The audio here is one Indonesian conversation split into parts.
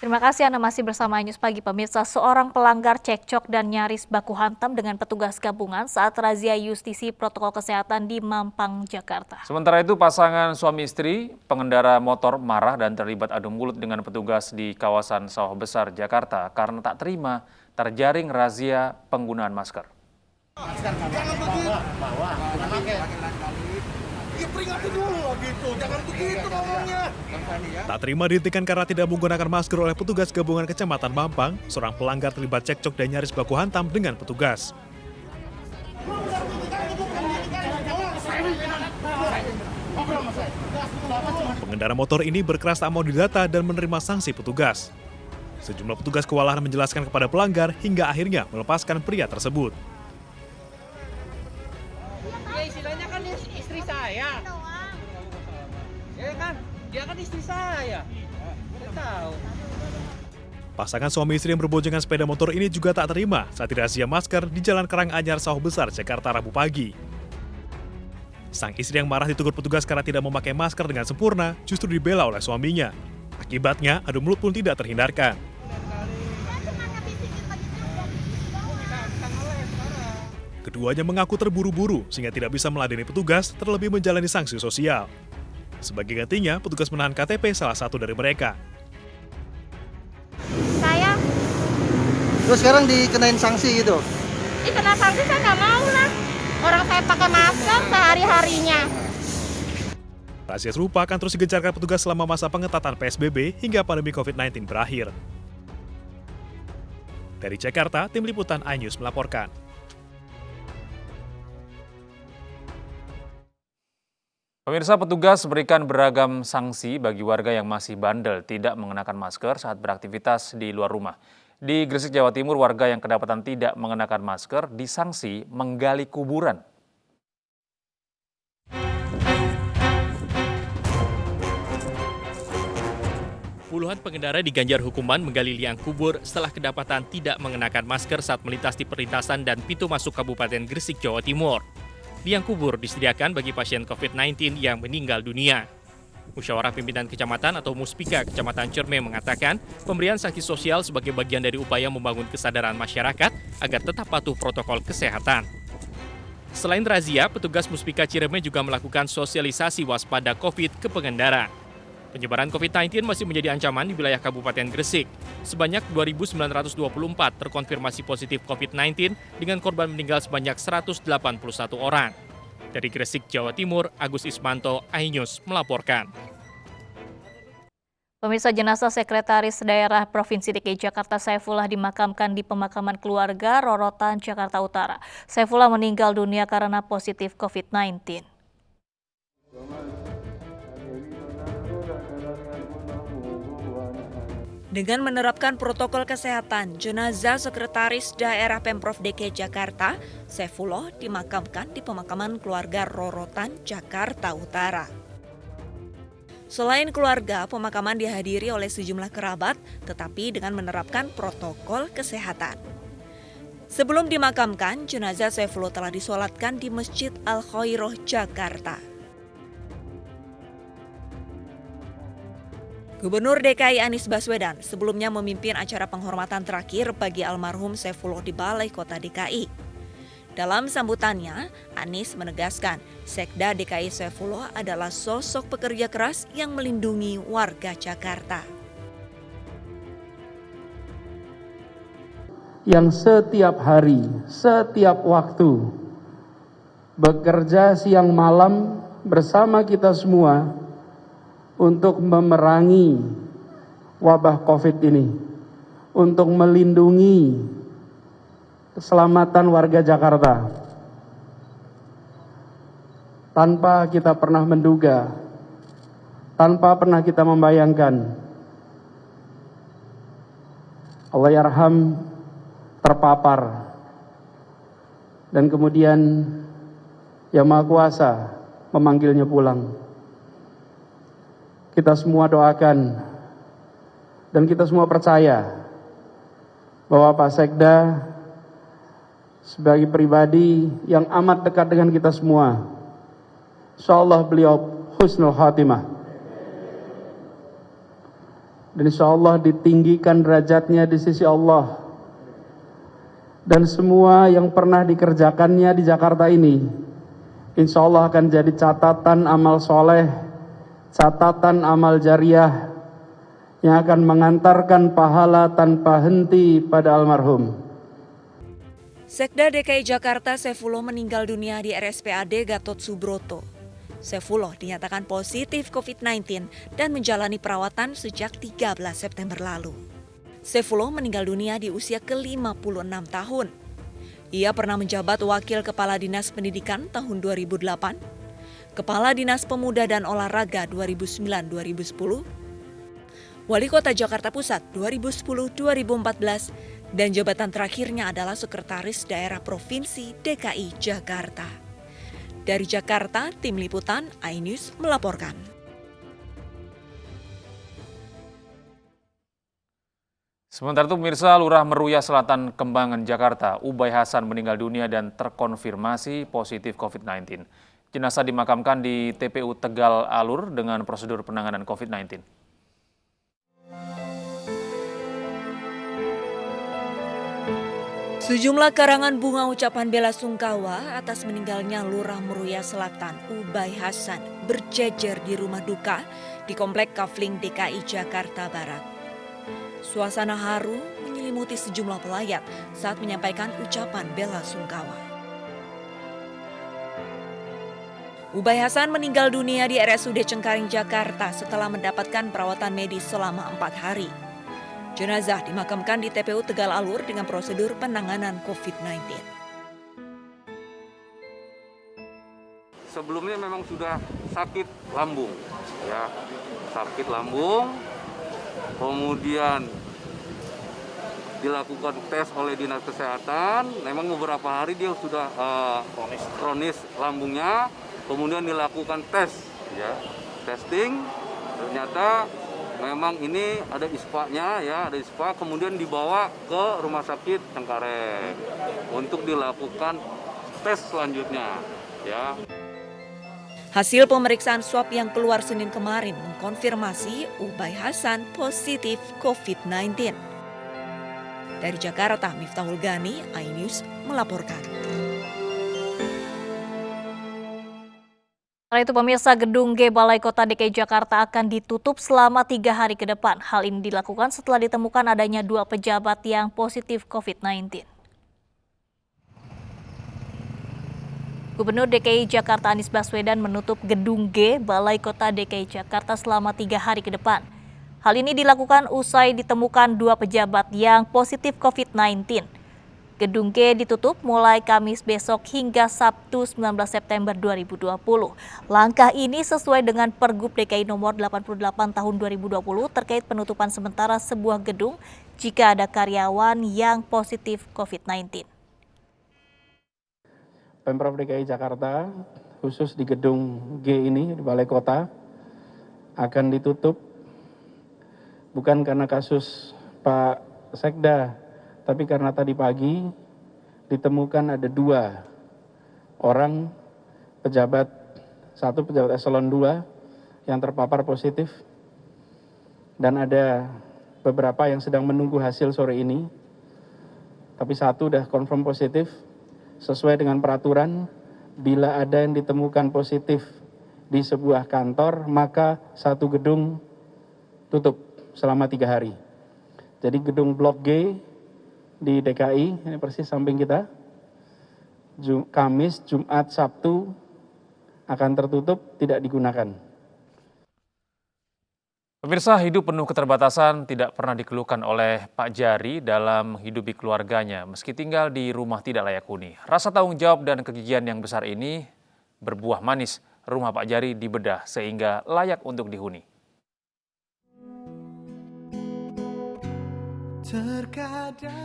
Terima kasih Anda masih bersama News Pagi pemirsa. Seorang pelanggar cekcok dan nyaris baku hantam dengan petugas gabungan saat razia justisi protokol kesehatan di Mampang, Jakarta. Sementara itu pasangan suami istri pengendara motor marah dan terlibat adu mulut dengan petugas di kawasan Sawah Besar, Jakarta karena tak terima terjaring razia penggunaan masker. Ya peringati dulu gitu, jangan begitu ngomongnya. Tak terima dihentikan karena tidak menggunakan masker oleh petugas gabungan Kecamatan Mampang, seorang pelanggar terlibat cekcok dan nyaris baku hantam dengan petugas. Pengendara motor ini berkeras tak mau didata dan menerima sanksi petugas. Sejumlah petugas kewalahan menjelaskan kepada pelanggar hingga akhirnya melepaskan pria tersebut. Ya istilahnya kan istri saya. Ya kan, dia kan istri saya. Saya tahu. Pasangan suami istri yang berboncengan sepeda motor ini juga tak terima saat razia masker di Jalan Karanganyar Sawah Besar, Jakarta Rabu pagi. Sang istri yang marah ditegur petugas karena tidak memakai masker dengan sempurna justru dibela oleh suaminya. Akibatnya, adu mulut pun tidak terhindarkan. Keduanya mengaku terburu-buru sehingga tidak bisa meladeni petugas, terlebih menjalani sanksi sosial. Sebagai gantinya, petugas menahan KTP salah satu dari mereka. Saya. Terus sekarang dikenain sanksi gitu? Kena sanksi saya nggak mau lah. Orang saya pakai masker sehari-harinya. Razia serupa akan terus digencarkan petugas selama masa pengetatan PSBB hingga pandemi COVID-19 berakhir. Dari Jakarta, Tim Liputan iNews melaporkan. Pemirsa, petugas berikan beragam sanksi bagi warga yang masih bandel tidak mengenakan masker saat beraktivitas di luar rumah. Di Gresik, Jawa Timur, warga yang kedapatan tidak mengenakan masker disanksi menggali kuburan. Puluhan pengendara diganjar hukuman menggali liang kubur setelah kedapatan tidak mengenakan masker saat melintas di perlintasan dan pintu masuk Kabupaten Gresik, Jawa Timur. Liang kubur disediakan bagi pasien COVID-19 yang meninggal dunia. Musyawarah Pimpinan Kecamatan atau Muspika Kecamatan Cerme mengatakan pemberian sanksi sosial sebagai bagian dari upaya membangun kesadaran masyarakat agar tetap patuh protokol kesehatan. Selain razia, petugas Muspika Cireme juga melakukan sosialisasi waspada COVID ke pengendara. Penyebaran COVID-19 masih menjadi ancaman di wilayah Kabupaten Gresik. Sebanyak 2.924 terkonfirmasi positif COVID-19 dengan korban meninggal sebanyak 181 orang. Dari Gresik, Jawa Timur, Agus Ismanto, iNews melaporkan. Pemirsa, jenazah Sekretaris Daerah Provinsi DKI Jakarta Saifullah dimakamkan di pemakaman keluarga Rorotan, Jakarta Utara. Saifullah meninggal dunia karena positif COVID-19. Dengan menerapkan protokol kesehatan, jenazah Sekretaris Daerah Pemprov DKI Jakarta, Saifullah dimakamkan di pemakaman keluarga Rorotan, Jakarta Utara. Selain keluarga, pemakaman dihadiri oleh sejumlah kerabat, tetapi dengan menerapkan protokol kesehatan. Sebelum dimakamkan, jenazah Saifullah telah disolatkan di Masjid Al-Khairoh, Jakarta. Gubernur DKI Anies Baswedan sebelumnya memimpin acara penghormatan terakhir bagi almarhum Saifullah di Balai Kota DKI. Dalam sambutannya, Anies menegaskan Sekda DKI Saifullah adalah sosok pekerja keras yang melindungi warga Jakarta. Yang setiap hari, setiap waktu, bekerja siang malam bersama kita semua untuk memerangi wabah COVID ini, untuk melindungi keselamatan warga Jakarta. Tanpa kita pernah menduga, tanpa pernah kita membayangkan, Allahyarham terpapar, dan kemudian Yang Maha Kuasa memanggilnya pulang. Kita semua doakan dan kita semua percaya bahwa Pak Sekda sebagai pribadi yang amat dekat dengan kita semua, insyaallah beliau husnul khatimah. dan insya Allah ditinggikan derajatnya di sisi Allah. Dan semua yang pernah dikerjakannya di Jakarta ini, insya Allah akan jadi catatan amal soleh, catatan amal jariah, yang akan mengantarkan pahala tanpa henti pada almarhum. Sekda DKI Jakarta Saifullah meninggal dunia di RSPAD Gatot Subroto. Saifullah dinyatakan positif COVID-19 dan menjalani perawatan sejak 13 September lalu. Saifullah meninggal dunia di usia ke-56 tahun. Ia pernah menjabat Wakil Kepala Dinas Pendidikan tahun 2008, Kepala Dinas Pemuda dan Olahraga 2009-2010, Wali Kota Jakarta Pusat 2010-2014, dan jabatan terakhirnya adalah Sekretaris Daerah Provinsi DKI Jakarta. Dari Jakarta, Tim Liputan iNews melaporkan. Sementara itu pemirsa, Lurah Meruya Selatan, Kembangan, Jakarta, Ubay Hasan meninggal dunia dan terkonfirmasi positif COVID-19. Jenazah dimakamkan di TPU Tegal Alur dengan prosedur penanganan COVID-19. Sejumlah karangan bunga ucapan bela sungkawa atas meninggalnya Lurah Meruya Selatan, Ubay Hasan, berjejer di rumah duka di Komplek Kafling DKI Jakarta Barat. Suasana haru menyelimuti sejumlah pelayat saat menyampaikan ucapan bela sungkawa. Ubay Hasan meninggal dunia di RSUD Cengkareng, Jakarta setelah mendapatkan perawatan medis selama 4 hari. Jenazah dimakamkan di TPU Tegal Alur dengan prosedur penanganan COVID-19. Sebelumnya memang sudah sakit lambung, ya, sakit lambung, kemudian dilakukan tes oleh Dinas Kesehatan. Memang beberapa hari dia sudah kronis lambungnya, kemudian dilakukan tes, ya, testing, ternyata memang ini ada ISPA-nya, ya, ada ISPA, kemudian dibawa ke Rumah Sakit Cengkareng untuk dilakukan tes selanjutnya, ya. Hasil pemeriksaan swab yang keluar Senin kemarin mengkonfirmasi Ubay Hasan positif COVID-19. Dari Jakarta, Miftahul Gani, iNews melaporkan. Setelah itu pemirsa, Gedung G Balai Kota DKI Jakarta akan ditutup selama 3 hari ke depan. Hal ini dilakukan setelah ditemukan adanya 2 pejabat yang positif COVID-19. Gubernur DKI Jakarta Anies Baswedan menutup Gedung G Balai Kota DKI Jakarta selama 3 hari ke depan. Hal ini dilakukan usai ditemukan 2 pejabat yang positif COVID-19. Gedung G ditutup mulai Kamis besok hingga Sabtu 19 September 2020. Langkah ini sesuai dengan Pergub DKI nomor 88 tahun 2020 terkait penutupan sementara sebuah gedung jika ada karyawan yang positif COVID-19. Pemprov DKI Jakarta, khusus di Gedung G ini, di Balai Kota, akan ditutup bukan karena kasus Pak Sekda, tapi karena tadi pagi ditemukan ada 2 orang pejabat, 1 pejabat eselon 2 yang terpapar positif, dan ada beberapa yang sedang menunggu hasil sore ini, tapi 1 udah confirm positif. Sesuai dengan peraturan, bila ada yang ditemukan positif di sebuah kantor, maka 1 gedung tutup selama 3 hari. Jadi gedung Blok G di DKI, ini persis samping kita, Kamis, Jumat, Sabtu akan tertutup, tidak digunakan. Pemirsa, hidup penuh keterbatasan tidak pernah dikeluhkan oleh Pak Jari dalam menghidupi keluarganya meski tinggal di rumah tidak layak huni. Rasa tanggung jawab dan kegigihan yang besar ini berbuah manis. Rumah Pak Jari dibedah sehingga layak untuk dihuni.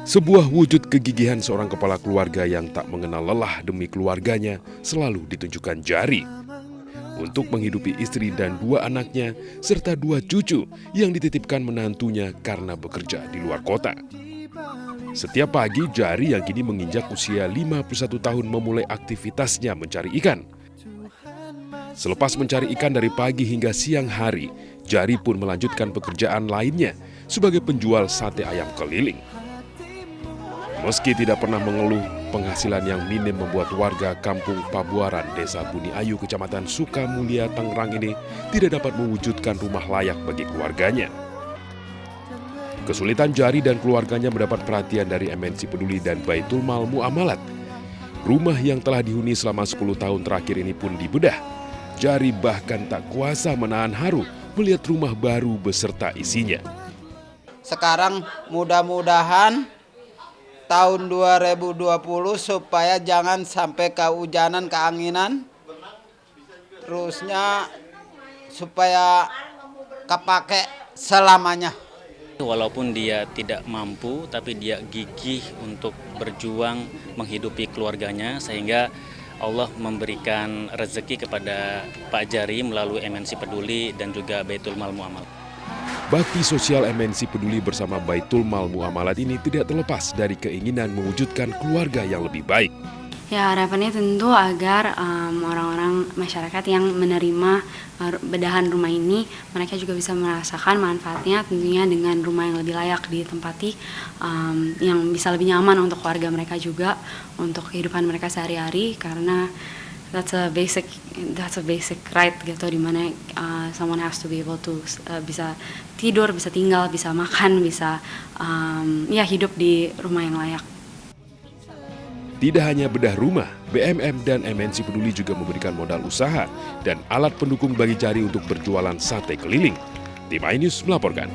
Sebuah wujud kegigihan seorang kepala keluarga yang tak mengenal lelah demi keluarganya selalu ditunjukkan Jari untuk menghidupi istri dan 2 anaknya serta 2 cucu yang dititipkan menantunya karena bekerja di luar kota. Setiap pagi Jari yang kini menginjak usia 51 tahun memulai aktivitasnya mencari ikan. Selepas mencari ikan dari pagi hingga siang hari, Jari pun melanjutkan pekerjaan lainnya sebagai penjual sate ayam keliling. Meski tidak pernah mengeluh, penghasilan yang minim membuat warga kampung Pabuaran, Desa Buni Ayu, Kecamatan Sukamulya, Tangerang ini tidak dapat mewujudkan rumah layak bagi keluarganya. Kesulitan Jari dan keluarganya mendapat perhatian dari MNC Peduli dan Baitul Mal Muamalat. Rumah yang telah dihuni selama 10 tahun terakhir ini pun dibedah. Jari bahkan tak kuasa menahan haru melihat rumah baru beserta isinya. Sekarang mudah-mudahan tahun 2020 supaya jangan sampai kehujanan, keanginan. Terusnya supaya kepake selamanya. Walaupun dia tidak mampu, tapi dia gigih untuk berjuang menghidupi keluarganya, sehingga Allah memberikan rezeki kepada Pak Jari melalui MNC Peduli dan juga Baitul Mal Muamalat. Bakti sosial MNC Peduli bersama Baitul Mal Muamalat ini tidak terlepas dari keinginan mewujudkan keluarga yang lebih baik. Ya, harapannya tentu agar orang-orang masyarakat yang menerima bedahan rumah ini, mereka juga bisa merasakan manfaatnya tentunya dengan rumah yang lebih layak ditempati, yang bisa lebih nyaman untuk keluarga mereka juga, untuk kehidupan mereka sehari-hari, karena that's a basic right gitu, dimana someone has to be able to bisa tidur, bisa tinggal, bisa makan, bisa hidup di rumah yang layak. Tidak hanya bedah rumah, BMM dan MNC Peduli juga memberikan modal usaha dan alat pendukung bagi Jari untuk berjualan sate keliling. Tim iNews melaporkan.